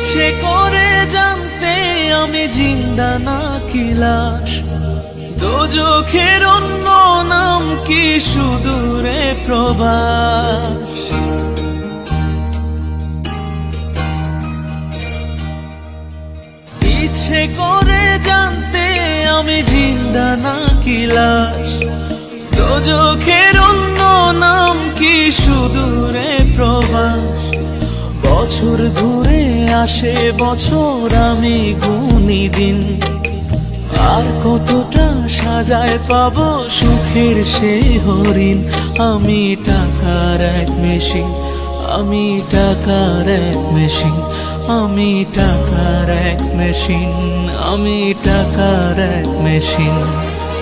ইচ্ছে করে জানতে আমি জিন্দা নাকি লাশ, দোজখের অন্য নাম কি সুদূরে প্রবাস। ইচ্ছে করে জানতে আমি জিন্দা নাকি লাশ, দোজখের অন্য নাম কি সুদূরে প্রবাস। বছর ঘুরে আসে বছর, আমি গুনি দিন, আর কতটা সাজায় পাবো সুখের সেই হরিণ। আমি টাকার এক মেশিন, আমি টাকার এক মেশিন, আমি টাকার এক মেশিন, আমি টাকার এক মেশিন।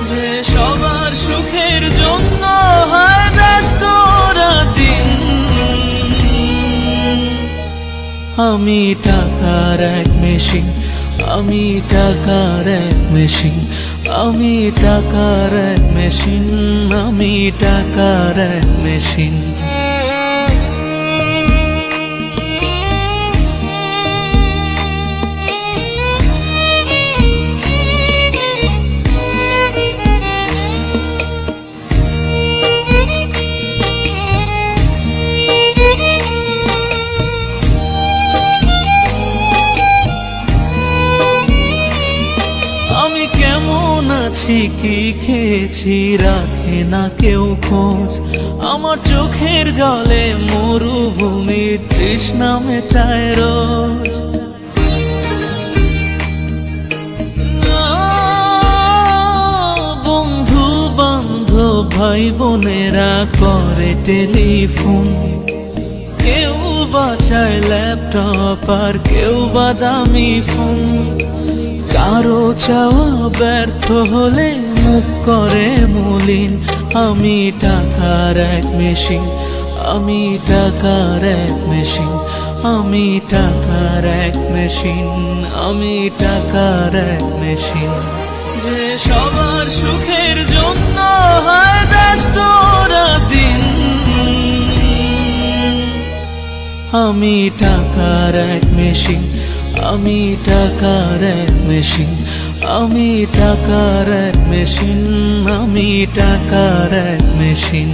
যে সবার সুখের জন্য হয় ব্যস্ত রাতদিন। আমি টাকার এক মেশিন, আমি টাকার এক মেশিন, আমি টাকার এক মেশিন, আমি টাকার এক মেশিন। আমি কেমন আছি কি খেয়েছি রাখে না কেউ খোঁজ, আমার চোখের জলে মরুভূমি তৃষ্ণা মেটায় রোজ। বন্ধু বান্ধব ভাই বোনেরা করে টেলিফোন, কেউ বাঁচায় ল্যাপটপ আর কেউ বা দামি ফোন। কারো চাওয়া ব্যর্থ হলে মুখ করে মলিন। আমি টাকার এক মেশিন, আমি টাকার এক মেশিন, আমি টাকার এক মেশিন, আমি টাকার এক মেশিন। যে সবার সুখের জন্য হয় ব্যস্ত রাতদিন। আমি টাকার এক মেশিন, আমি টাকার এক মেশিন, আমি টাকার এক মেশিন, আমি টাকার এক মেশিন।